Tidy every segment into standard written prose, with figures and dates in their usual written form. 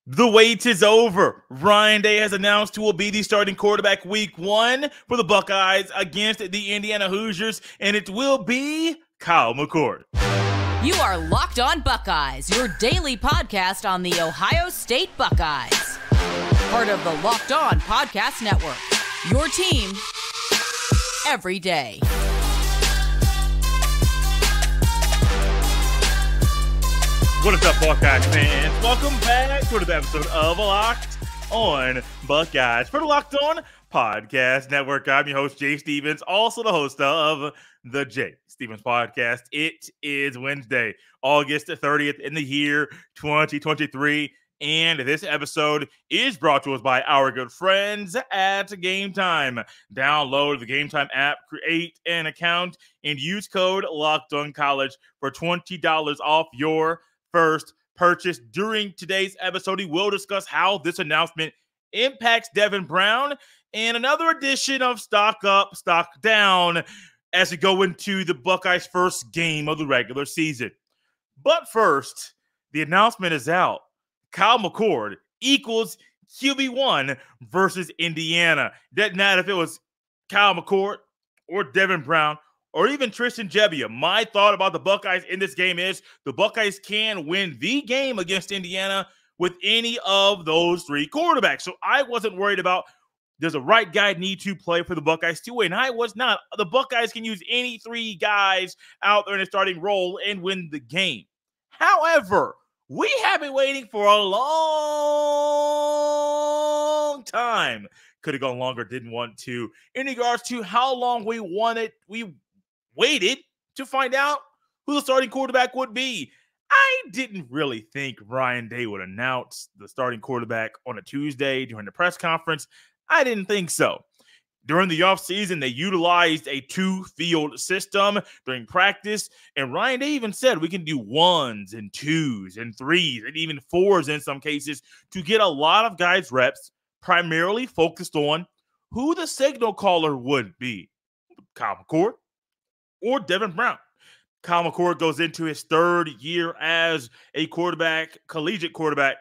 The wait is over. Ryan Day has announced who will be the starting quarterback week 1 for the Buckeyes against the Indiana Hoosiers, and it will be Kyle McCord. You are Locked On Buckeyes, your daily podcast on the Ohio State Buckeyes. Part of the Locked On Podcast Network, your team every day. What is up, Buckeyes fans? Welcome back to another episode of Locked On Buckeyes for the Locked On Podcast Network. I'm your host, Jay Stevens, also the host of the Jay Stevens Podcast. It is Wednesday, August 30th in the year 2023, and this episode is brought to us by our good friends at Gametime. Download the Gametime app, create an account, and use code LOCKEDONCollege for $20 off your first purchase. During today's episode, we will discuss how this announcement impacts Devin Brown and another edition of Stock Up, Stock Down as we go into the Buckeyes' first game of the regular season. But first, the announcement is out. Kyle McCord equals QB1 versus Indiana. Doesn't matter if it was Kyle McCord or Devin Brown or even Tristan Gebbia. My thought about the Buckeyes in this game is the Buckeyes can win the game against Indiana with any of those three quarterbacks. So I wasn't worried about does a right guy need to play for the Buckeyes to win. I was not. The Buckeyes can use any three guys out there in a starting role and win the game. However, we have been waiting for a long time. Could have gone longer, didn't want to. In regards to how long we waited to find out who the starting quarterback would be. I didn't really think Ryan Day would announce the starting quarterback on a Tuesday during the press conference. I didn't think so. During the offseason, they utilized a two-field system during practice, and Ryan Day even said we can do ones and twos and threes and even fours in some cases to get a lot of guys reps, primarily focused on who the signal caller would be. Kyle McCord or Devin Brown. Kyle McCord goes into his third year as a quarterback, collegiate quarterback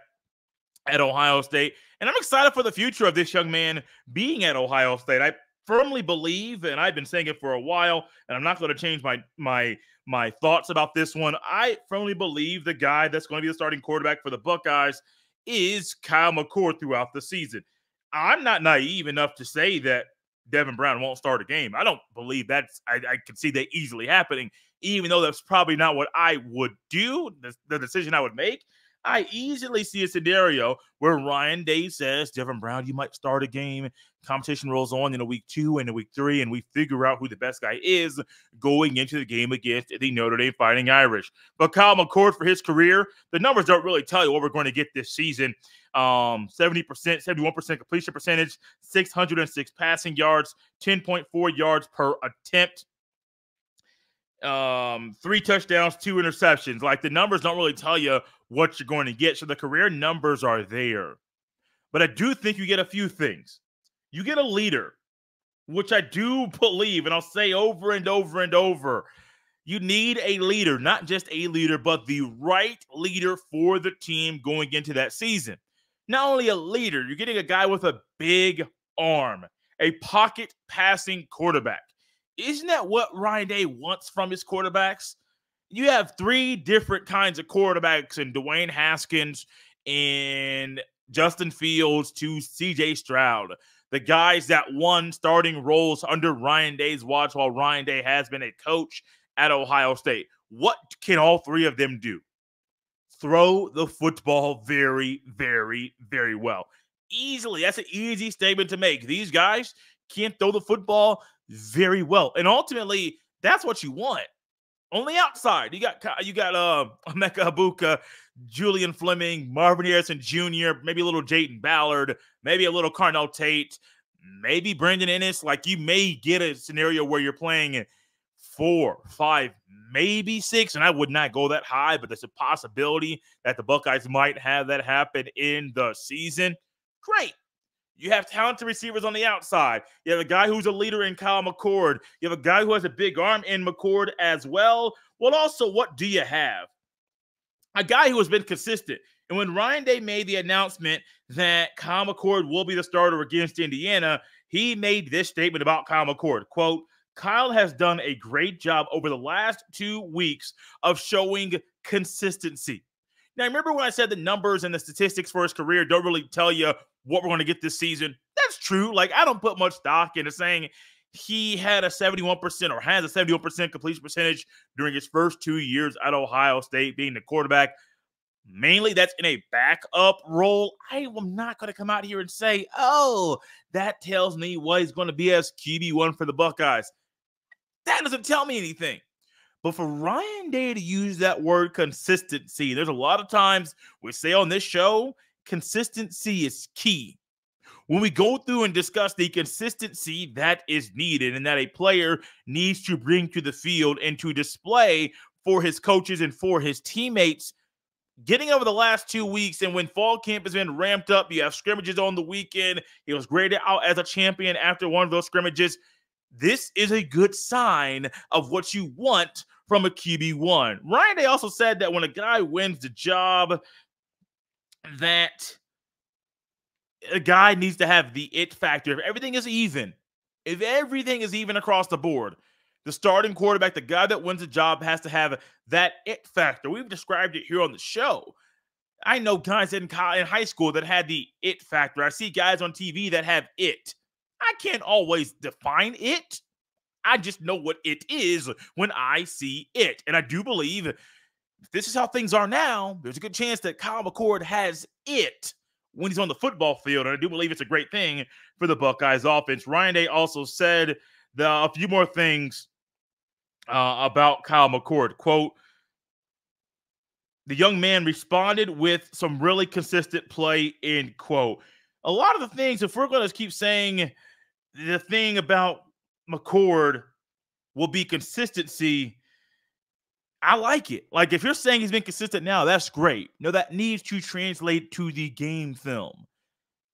at Ohio State. And I'm excited for the future of this young man being at Ohio State. I firmly believe, and I've been saying it for a while, and I'm not going to change my thoughts about this one. I firmly believe the guy that's going to be the starting quarterback for the Buckeyes is Kyle McCord throughout the season. I'm not naive enough to say that Devin Brown won't start a game. I don't believe that's – I can see that easily happening, even though that's probably not what I would do, the decision I would make. I easily see a scenario where Ryan Day says, Devin Brown, you might start a game. Competition rolls on in a week 2 and a week 3, and we figure out who the best guy is going into the game against the Notre Dame Fighting Irish. But Kyle McCord, for his career, the numbers don't really tell you what we're going to get this season. 70%, 71% completion percentage, 606 passing yards, 10.4 yards per attempt. 3 touchdowns, 2 interceptions. Like, the numbers don't really tell you what you're going to get. So the career numbers are there. But I do think you get a few things. You get a leader, which I do believe, and I'll say over and over and over, you need a leader, not just a leader, but the right leader for the team going into that season. Not only a leader, you're getting a guy with a big arm, a pocket passing quarterback. Isn't that what Ryan Day wants from his quarterbacks? You have 3 different kinds of quarterbacks in Dwayne Haskins and Justin Fields to CJ Stroud. The guys that won starting roles under Ryan Day's watch while Ryan Day has been a coach at Ohio State. What can all 3 of them do? Throw the football very, very, very well. Easily. That's an easy statement to make. These guys can't throw the football very well. And ultimately, that's what you want. On the outside, you got Emeka Egbuka, Julian Fleming, Marvin Harrison Jr., maybe a little Jayden Ballard, maybe a little Carnell Tate, maybe Brandon Ennis. Like, you may get a scenario where you're playing 4, 5, maybe 6, and I would not go that high, but there's a possibility that the Buckeyes might have that happen in the season. Great. You have talented receivers on the outside. You have a guy who's a leader in Kyle McCord. You have a guy who has a big arm in McCord as well. Well, also, what do you have? A guy who has been consistent. And when Ryan Day made the announcement that Kyle McCord will be the starter against Indiana, he made this statement about Kyle McCord, quote, Kyle has done a great job over the last 2 weeks of showing consistency. Now, remember when I said the numbers and the statistics for his career don't really tell you what we're going to get this season? That's true. Like, I don't put much stock into saying he had a 71% or has a 71% completion percentage during his first 2 years at Ohio State being the quarterback. Mainly that's in a backup role. I am not going to come out here and say, oh, that tells me what he's going to be as QB1 for the Buckeyes. That doesn't tell me anything. But for Ryan Day to use that word consistency, there's a lot of times we say on this show, consistency is key. When we go through and discuss the consistency that is needed and that a player needs to bring to the field and to display for his coaches and for his teammates, getting over the last 2 weeks, and when fall camp has been ramped up, you have scrimmages on the weekend. He was graded out as a champion after one of those scrimmages. This is a good sign of what you want from a QB1. Ryan Day also said that when a guy wins the job, that a guy needs to have the it factor. If everything is even across the board, the starting quarterback, the guy that wins the job, has to have that it factor. We've described it here on the show. I know guys in high school that had the it factor. I see guys on TV that have it. I can't always define it. I just know what it is when I see it. And I do believe if this is how things are now, there's a good chance that Kyle McCord has it when he's on the football field. And I do believe it's a great thing for the Buckeyes offense. Ryan Day also said a few more things about Kyle McCord. Quote, the young man responded with some really consistent play, end quote. A lot of the things, if we're going to keep saying the thing about McCord will be consistency, I like it. Like, if you're saying he's been consistent now, that's great. No, that needs to translate to the game film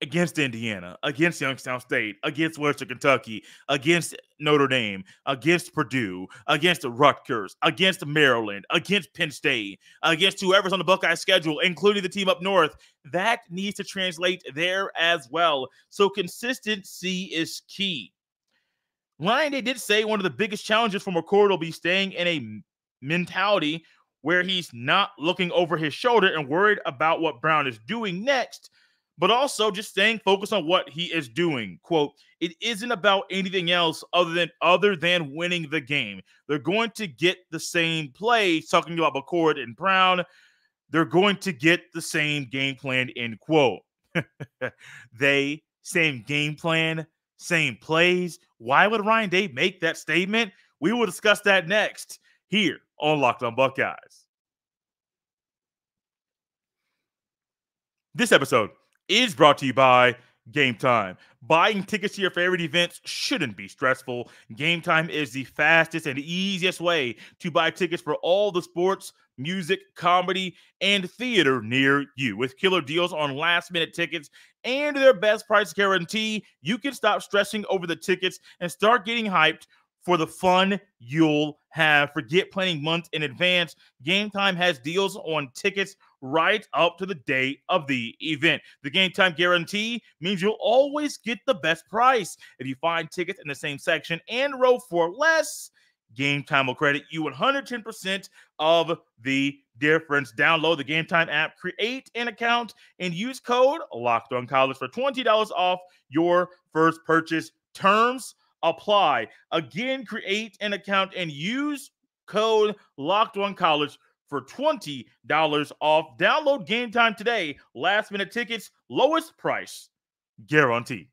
against Indiana, against Youngstown State, against Western Kentucky, against Notre Dame, against Purdue, against Rutgers, against Maryland, against Penn State, against whoever's on the Buckeye schedule, including the team up north. That needs to translate there as well. So consistency is key. Ryan Day did say one of the biggest challenges for McCord will be staying in a mentality where he's not looking over his shoulder and worried about what Brown is doing next, but also just staying focused on what he is doing. Quote, it isn't about anything else other than winning the game. They're going to get the same play, talking about McCord and Brown. They're going to get the same game plan, end quote. Same game plan, same plays. Why would Ryan Day make that statement? We will discuss that next here on Locked On Buckeyes. This episode is brought to you by Gametime. Buying tickets to your favorite events shouldn't be stressful. Gametime is the fastest and easiest way to buy tickets for all the sports, music, comedy, and theater near you. With killer deals on last-minute tickets and their best price guarantee, you can stop stressing over the tickets and start getting hyped for the fun you'll have. Forget planning months in advance. Gametime has deals on tickets right up to the day of the event. The Gametime guarantee means you'll always get the best price. If you find tickets in the same section and row for less, Gametime will credit you 110% of the difference. Download the Gametime app, create an account, and use code LOCKEDONCollege for $20 off your first purchase. Terms apply. Again, create an account and use code LOCKEDONCollege for $20 off. Download Gametime today. Last minute tickets, lowest price guarantee.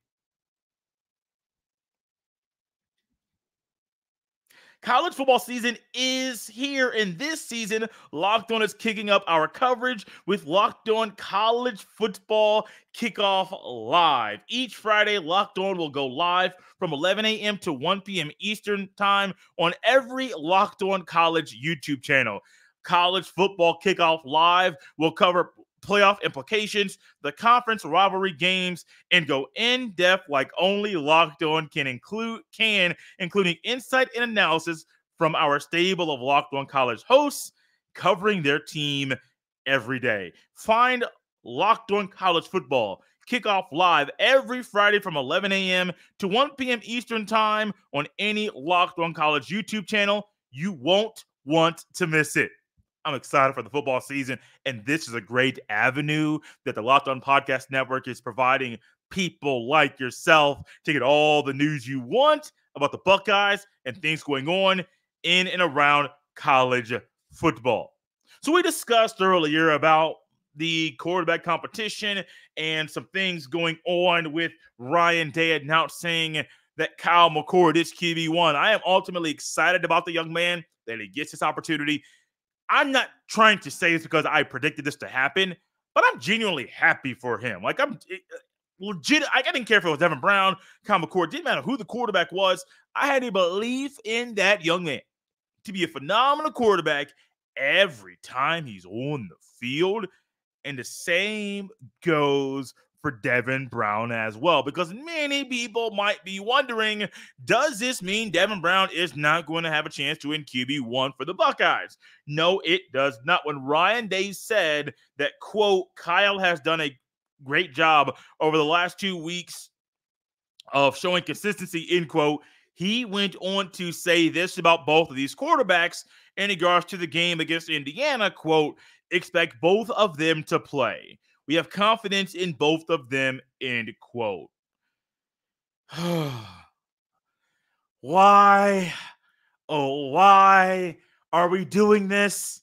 College football season is here, and this season, Locked On is kicking up our coverage with Locked On College Football Kickoff Live. Each Friday, Locked On will go live from 11 a.m. to 1 p.m. Eastern Time on every Locked On College YouTube channel. College Football Kickoff Live will cover playoff implications, the conference rivalry games, and go in depth like only Locked On can, including insight and analysis from our stable of Locked On College hosts covering their team every day. Find Locked On College Football kickoff live every Friday from 11 a.m. to 1 p.m. Eastern Time on any Locked On College YouTube channel. You won't want to miss it. I'm excited for the football season, and this is a great avenue that the Locked On Podcast Network is providing people like yourself to get all the news you want about the Buckeyes and things going on in and around college football. So we discussed earlier about the quarterback competition and some things going on with Ryan Day announcing that Kyle McCord is QB1. I am ultimately excited about the young man, that he gets this opportunity. I'm not trying to say this because I predicted this to happen, but I'm genuinely happy for him. Like, I'm legit. I didn't care if it was Devin Brown, Kyle McCord. Didn't matter who the quarterback was. I had to believe in that young man to be a phenomenal quarterback every time he's on the field. And the same goes for Devin Brown as well, because many people might be wondering, does this mean Devin Brown is not going to have a chance to win QB1 for the Buckeyes? No, it does not. When Ryan Day said that, quote, Kyle has done a great job over the last 2 weeks of showing consistency, end quote, he went on to say this about both of these quarterbacks in regards to the game against Indiana, quote, expect both of them to play. We have confidence in both of them, end quote. Why? Oh, why are we doing this?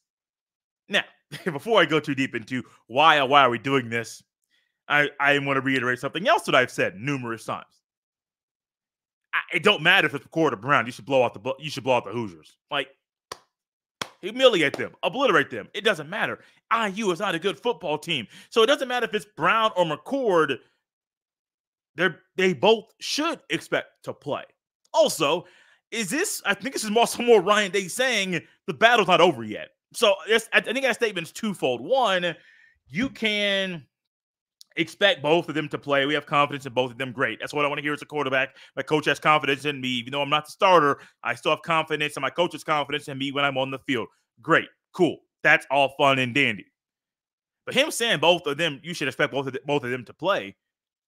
Now, before I go too deep into why are we doing this, I want to reiterate something else that I've said numerous times. It don't matter if it's McCord or Brown. You should blow out the Hoosiers. Like, humiliate them, obliterate them. It doesn't matter. IU is not a good football team. So it doesn't matter if it's Brown or McCord. They both should expect to play. Also, I think this is also more Ryan Day saying the battle's not over yet. So I think that statement's twofold. One, you can expect both of them to play. We have confidence in both of them. Great. That's what I want to hear as a quarterback. My coach has confidence in me. Even though I'm not the starter, I still have confidence, and my coach has confidence in me when I'm on the field. Great. Cool. That's all fun and dandy. But him saying both of them, you should expect both of them to play.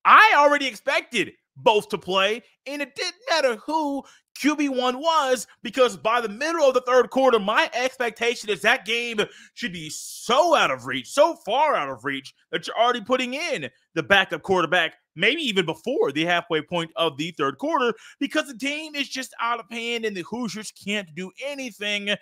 I already expected both to play, and it didn't matter who QB1 was, because by the middle of the third quarter, my expectation is that game should be so out of reach, so far out of reach, that you're already putting in the backup quarterback, maybe even before the halfway point of the third quarter, because the game is just out of hand and the Hoosiers can't do anything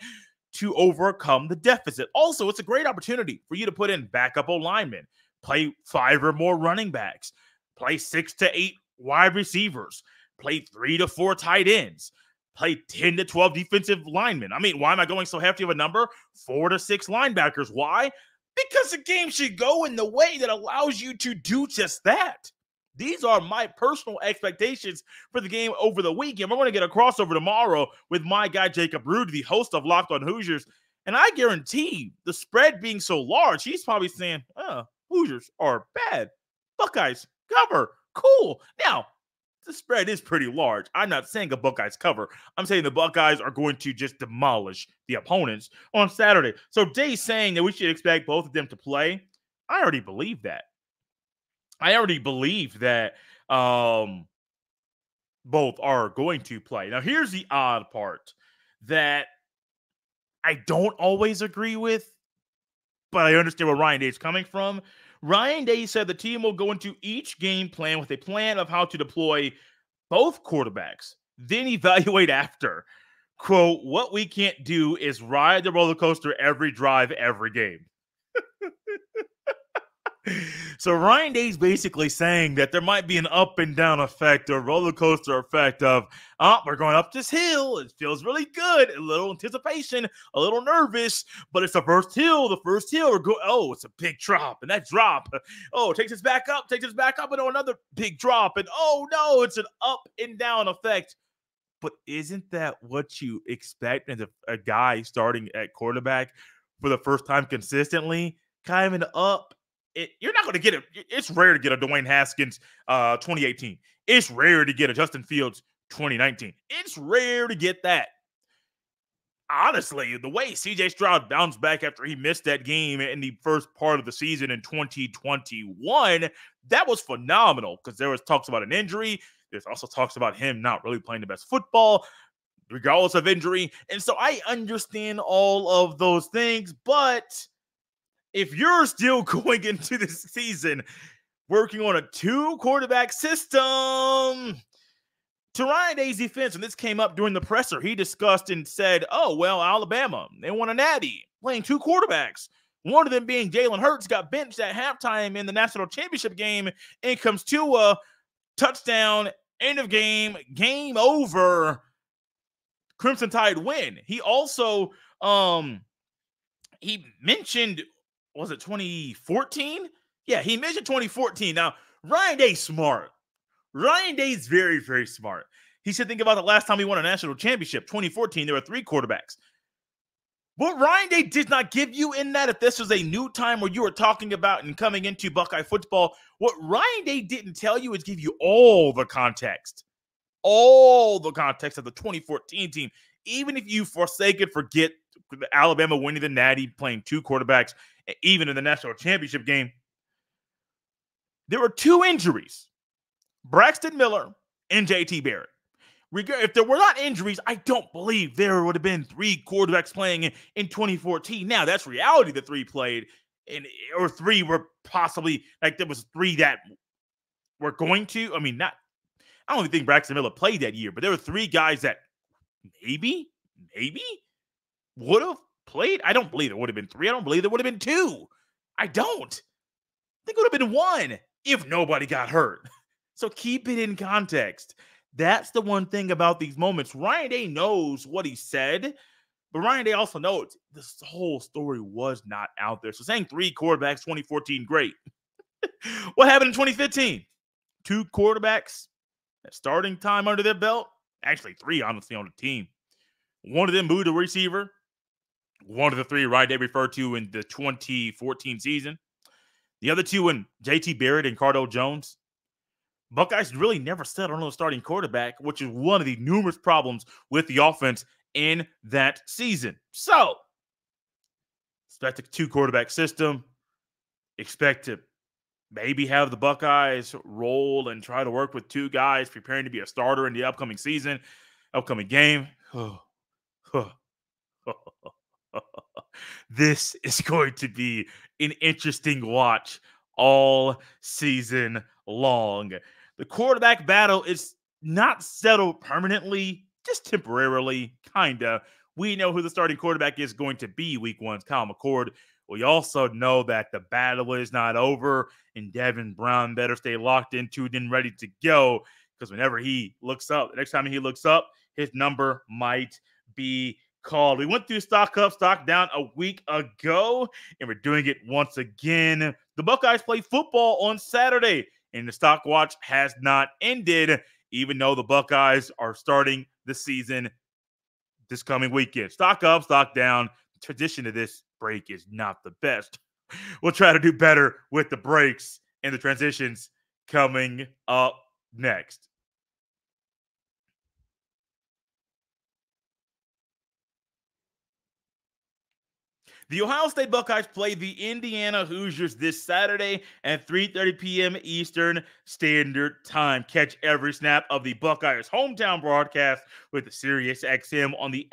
to overcome the deficit. Also, it's a great opportunity for you to put in backup O-linemen, play 5 or more running backs, play 6 to 8 wide receivers, play 3 to 4 tight ends, play 10 to 12 defensive linemen. I mean, why am I going so hefty of a number? 4 to 6 linebackers. Why? Because the game should go in the way that allows you to do just that. These are my personal expectations for the game over the weekend. We're going to get a crossover tomorrow with my guy, Jacob Rude, the host of Locked On Hoosiers. And I guarantee the spread being so large, he's probably saying, Hoosiers are bad. Buckeyes cover. Cool. Now, the spread is pretty large. I'm not saying a Buckeyes cover. I'm saying the Buckeyes are going to just demolish the opponents on Saturday. So Day's saying that we should expect both of them to play. I already believe that. I already believe that both are going to play. Now, here's the odd part that I don't always agree with, but I understand where Ryan Day is coming from. Ryan Day said the team will go into each game plan with a plan of how to deploy both quarterbacks, then evaluate after. Quote, what we can't do is ride the roller coaster every drive, every game. So Ryan Day's basically saying that there might be an up and down effect, or roller coaster effect of, we're going up this hill. It feels really good. A little anticipation, a little nervous, but it's the first hill. It's a big drop, and that drop, takes us back up, and another big drop, and oh no, it's an up and down effect. But isn't that what you expect as a guy starting at quarterback for the first time consistently? Kind of an up. You're not going to get it. It's rare to get a Dwayne Haskins 2018. It's rare to get a Justin Fields 2019. It's rare to get that. honestly, the way CJ Stroud bounced back after he missed that game in the first part of the season in 2021, that was phenomenal because there was talks about an injury. There's also talks about him not really playing the best football, regardless of injury. And so I understand all of those things, but if you're still going into this season working on a 2-quarterback system, to Ryan Day's defense, when this came up during the presser, he discussed and said, oh, well, Alabama, they won a natty playing 2 quarterbacks. One of them being Jalen Hurts, got benched at halftime in the national championship game. In comes Tua, touchdown, end of game, game over, Crimson Tide win. He also, he mentioned, was it 2014? Yeah, he mentioned 2014. Now, Ryan Day's smart. Ryan Day's very, very smart. He said, think about the last time he won a national championship, 2014. There were 3 quarterbacks. What Ryan Day did not give you in that, if this was a new time where you were talking about and coming into Buckeye football, what Ryan Day didn't tell you is give you all the context. All the context of the 2014 team. Even if you forsake and forget Alabama winning the natty, playing 2 quarterbacks, even in the national championship game, there were 2 injuries. Braxton Miller and JT Barrett. If there were not injuries, I don't believe there would have been 3 quarterbacks playing in 2014. Now, that's reality. The 3 played, or 3 were possibly, like there was 3 that were going to. I mean, I don't even think Braxton Miller played that year, but there were 3 guys that maybe would have played. I don't believe it would have been 3. I don't believe there would have been 2. I don't. I think it would have been 1 if nobody got hurt. So keep it in context. That's the one thing about these moments. Ryan Day knows what he said, but Ryan Day also knows this whole story was not out there. So saying 3 quarterbacks, 2014, great. What happened in 2015? 2 quarterbacks, that starting time under their belt. Actually, 3, honestly, on the team. One of them moved a receiver. One of the 3 Ryan Day referred to in the 2014 season. The other 2 in JT Barrett and Cardale Jones. Buckeyes really never settled on a starting quarterback, which is one of the numerous problems with the offense in that season. So, expect a 2-quarterback system. Expect to maybe have the Buckeyes roll and try to work with 2 guys preparing to be a starter in the upcoming season, upcoming game. This is going to be an interesting watch all season long. The quarterback battle is not settled permanently, just temporarily, kind of. We know who the starting quarterback is going to be week 1, Kyle McCord. We also know that the battle is not over, and Devin Brown better stay locked into it and ready to go, because whenever he looks up, the next time he looks up, his number might be called. We went through stock up, stock down a week ago, and we're doing it once again. The Buckeyes play football on Saturday, and the stock watch has not ended, even though the Buckeyes are starting the season this coming weekend. Stock up, stock down. The tradition of this break is not the best. We'll try to do better with the breaks and the transitions coming up next. The Ohio State Buckeyes play the Indiana Hoosiers this Saturday at 3:30 p.m. Eastern Standard Time. Catch every snap of the Buckeyes' hometown broadcast with the SiriusXM on the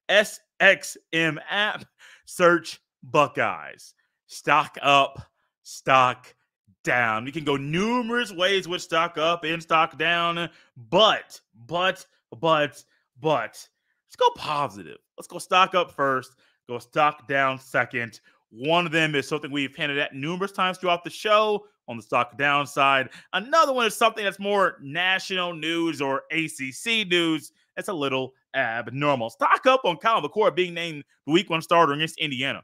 SXM app. Search Buckeyes. Stock up, stock down. You can go numerous ways with stock up and stock down, but let's go positive. Let's go stock up first. Go stock down second. One of them is something we've hinted at numerous times throughout the show on the stock down side. Another one is something that's more national news or ACC news. It's a little abnormal. Stock up on Kyle McCord being named the week 1 starter against Indiana.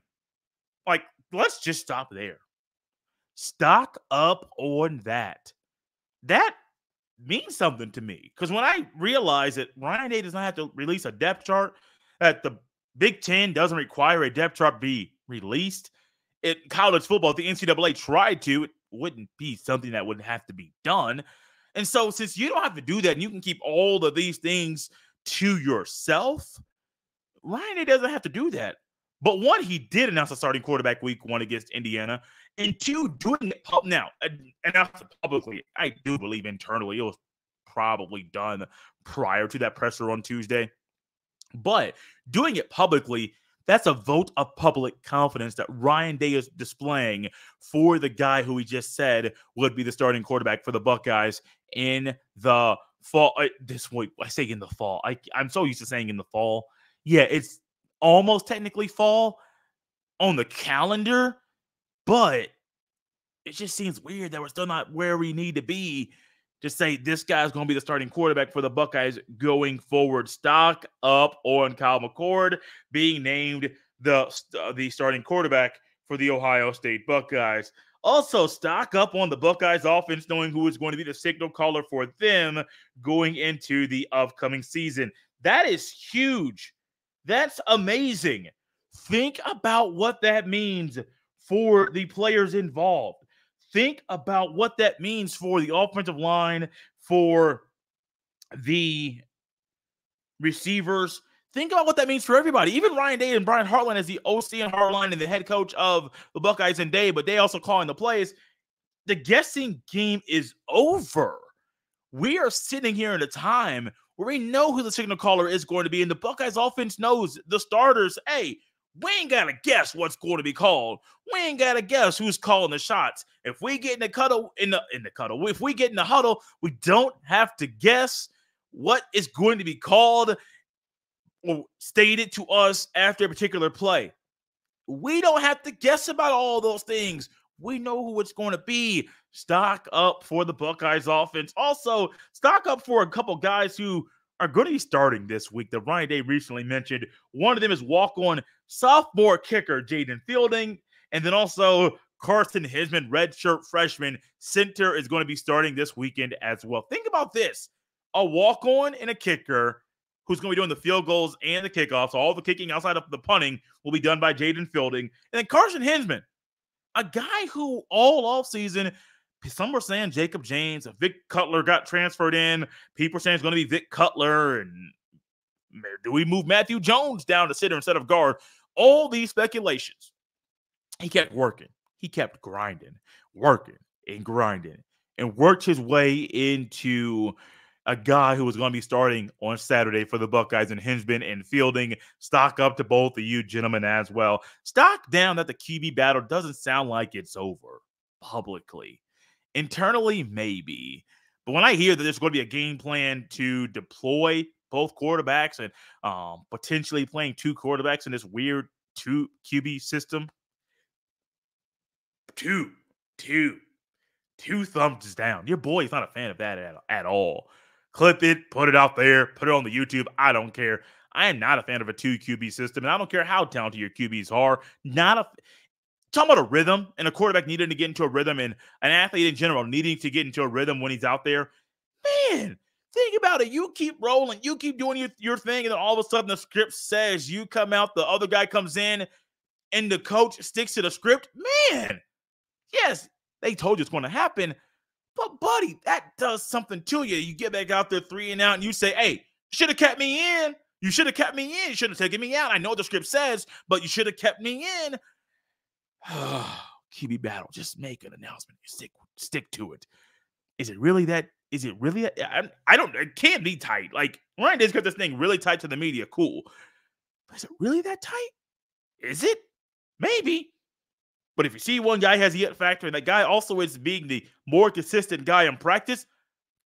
Like, let's just stop there. Stock up on that. That means something to me, because when I realize that Ryan Day does not have to release a depth chart, that the Big Ten doesn't require a depth chart be released. In college football, the NCAA tried to. It wouldn't be something that would have to be done. And so since you don't have to do that and you can keep all of these things to yourself, Ryan Day doesn't have to do that. But one, he did announce a starting quarterback week 1 against Indiana. And 2, doing it now, announced publicly. I do believe internally it was probably done prior to that presser on Tuesday. But doing it publicly, that's a vote of public confidence that Ryan Day is displaying for the guy who he just said would be the starting quarterback for the Buckeyes in the fall. This week, I say in the fall. I'm so used to saying in the fall. Yeah, it's almost technically fall on the calendar, but it just seems weird that we're still not where we need to be to say this guy's going to be the starting quarterback for the Buckeyes going forward. Stock up on Kyle McCord being named the starting quarterback for the Ohio State Buckeyes. Also, stock up on the Buckeyes offense, knowing who is going to be the signal caller for them going into the upcoming season. That is huge. That's amazing. Think about what that means for the players involved. Think about what that means for the offensive line, for the receivers. Think about what that means for everybody. Even Ryan Day and Brian Hartline as the OC and Hartline and the head coach of the Buckeyes and Day, but they also calling the plays. The guessing game is over. We are sitting here in a time where we know who the signal caller is going to be, and the Buckeyes offense knows the starters. Hey, we ain't got to guess what's going to be called. We ain't got to guess who's calling the shots. If we get in the cuddle, if we get in the huddle, we don't have to guess what is going to be called or stated to us after a particular play. We don't have to guess about all those things. We know who it's going to be. Stock up for the Buckeyes offense. Also, stock up for a couple guys who are going to be starting this week that Ryan Day recently mentioned. One of them is walk-on sophomore kicker Jaden Fielding, and then also Carson Hisman, redshirt freshman center, is going to be starting this weekend as well. Think about this. A walk-on and a kicker who's going to be doing the field goals and the kickoffs. All the kicking outside of the punting will be done by Jaden Fielding. And then Carson Hisman, a guy who all offseason, some were saying Jacob James, Vic Cutler got transferred in. People saying it's going to be Vic Cutler. And do we move Matthew Jones down to center instead of guard? All these speculations. He kept working. He kept grinding, working and grinding, and worked his way into a guy who was going to be starting on Saturday for the Buckeyes, and Hisman and Fielding. Stock up to both of you gentlemen as well. Stock down that the QB battle doesn't sound like it's over publicly. Internally, maybe. But when I hear that there's going to be a game plan to deploy both quarterbacks and potentially playing 2 quarterbacks in this weird 2 QB system, two thumbs down. Your boy is not a fan of that at all. Clip it, put it out there, put it on the YouTube. I don't care. I am not a fan of a 2 QB system, and I don't care how talented your QBs are. Talking about a rhythm and a quarterback needing to get into a rhythm and an athlete in general needing to get into a rhythm when he's out there. Man, think about it. You keep rolling. You keep doing your thing, and then all of a sudden the script says you come out, the other guy comes in, and the coach sticks to the script. Man, yes, they told you it's going to happen. But, buddy, that does something to you. You get back out there 3 and out, and you say, hey, you should have kept me in. You should have kept me in. You should have taken me out. I know what the script says, but you should have kept me in. QB battle. Just make an announcement. Stick to it. Is it really that? I don't. It can't be tight. Like, Ryan Day's got this thing really tight to the media. Cool. But is it really that tight? Is it? Maybe. But if you see one guy has the it factor, and that guy also is being the more consistent guy in practice,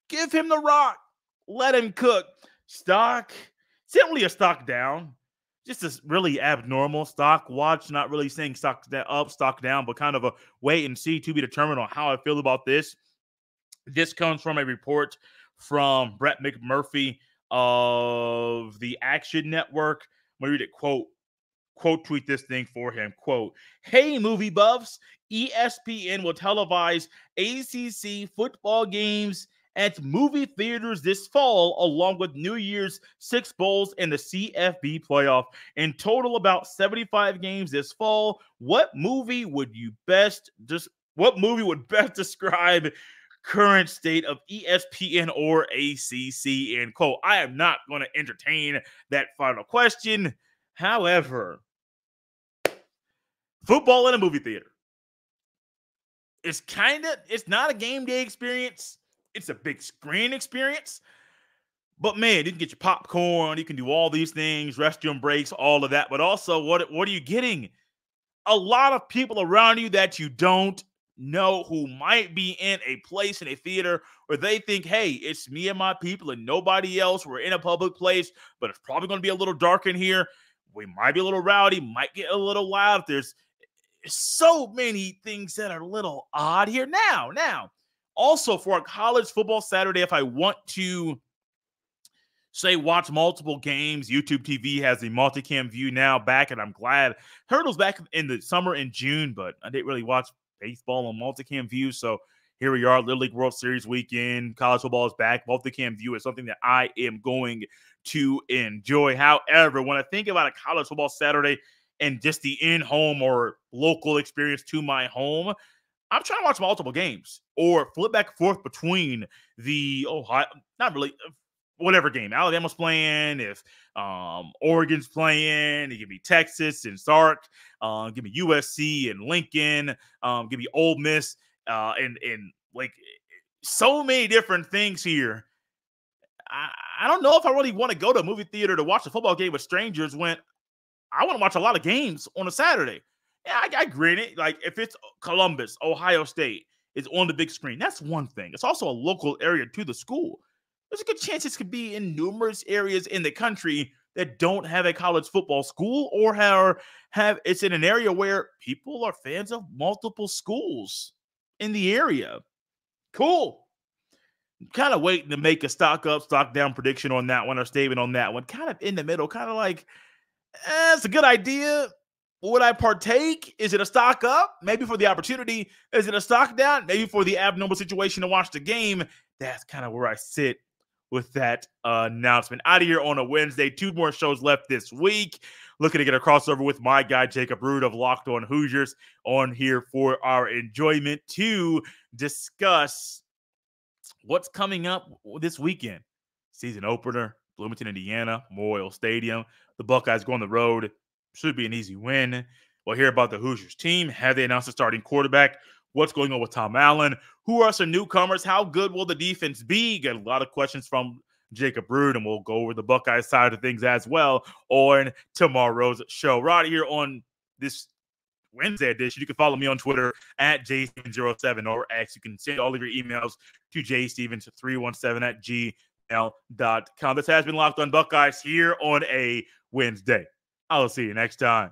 give him the rock. Let him cook. Stock, simply a stock down. Just a really abnormal stock watch. Not really saying stock up, stock down, but kind of a wait and see to be determined on how I feel about this. This comes from a report from Brett McMurphy of the Action Network. I'm going to read it, quote tweet this thing for him. Quote, hey, movie buffs, ESPN will televise ACC football games at movie theaters this fall, along with New Year's 6 bowls and the CFB playoff. In total, about 75 games this fall. What movie would best describe current state of ESPN or ACC? End quote. I am not going to entertain that final question. However, football in a movie theater. It's not a game day experience. It's a big screen experience. But man, you can get your popcorn. You can do all these things, restroom breaks, all of that. But also, what are you getting? A lot of people around you that you don't know who might be in a place in a theater where they think, hey, it's me and my people and nobody else. We're in a public place, but it's probably going to be a little dark in here. We might be a little rowdy, might get a little loud. There's so many things that are a little odd here. Now, also for a college football Saturday, if I want to say watch multiple games, YouTube TV has the multicam view now back, and I'm glad. Heard it was back in the summer in June, but I didn't really watch baseball on multicam view. So here we are, Little League World Series weekend. College football is back. Multicam view is something that I am going to enjoy. However, when I think about a college football Saturday and just the in-home or local experience to my home, I'm trying to watch multiple games or flip back and forth between the whatever game. Alabama's playing, if Oregon's playing, it could be Texas and Sark, give me USC and Lincoln, give me Ole Miss, and like so many different things here. I don't know if I really want to go to a movie theater to watch a football game with strangers when I want to watch a lot of games on a Saturday. Yeah, I grant it. Like if it's Columbus, Ohio State is on the big screen, that's one thing. It's also a local area to the school. There's a good chance this could be in numerous areas in the country that don't have a college football school or have it's in an area where people are fans of multiple schools in the area. Cool. I'm kind of waiting to make a stock up, stock down prediction on that one or statement on that one. Kind of in the middle, kind of like, it's a good idea. Would I partake? Is it a stock up? Maybe for the opportunity. Is it a stock down? Maybe for the abnormal situation to watch the game. That's kind of where I sit with that announcement. Out of here on a Wednesday. 2 more shows left this week. Looking to get a crossover with my guy, Jacob Root of Locked On Hoosiers, on here for our enjoyment to discuss what's coming up this weekend. Season opener, Bloomington, Indiana, Memorial Stadium. The Buckeyes go on the road. Should be an easy win. We'll hear about the Hoosiers team. Have they announced a starting quarterback? What's going on with Tom Allen? Who are some newcomers? How good will the defense be? Get a lot of questions from Jacob Root, and we'll go over the Buckeyes side of things as well on tomorrow's show. Right here on this Wednesday edition, you can follow me on Twitter at jstevens07 or X. You can send all of your emails to jstevens317@gmail.com. This has been Locked On Buckeyes here on a Wednesday. I'll see you next time.